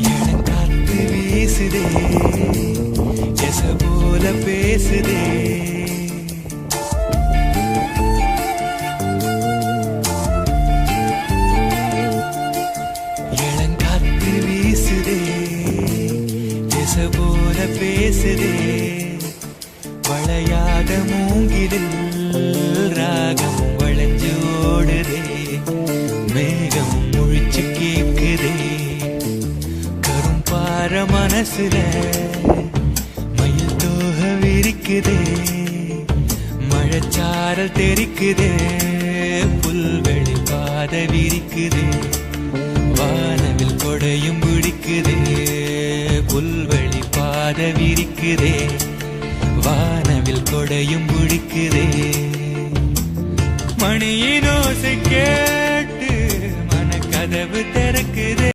இளங்காத்து வீசுதே எச போல பேசுதே இளங்காத்து வீசுதே எச போல பேசுதே வளையாத மூங்கிலில் ராகம் வளைஞ்சு ஓடுதே மேகம் முழிச்சு கேக்குதே கரும்பார மனசுல மயில் தோக விரிக்குதே மழைச்சாரல் தெரிக்குதே புல்வெளி பாத விரிக்குதே வானவில் கொடையும் பிடிக்குதே புல்வெளி பாத விரிக்குதே வானவில் கொடையும் பிடிக்குதே மணியின் ஓசை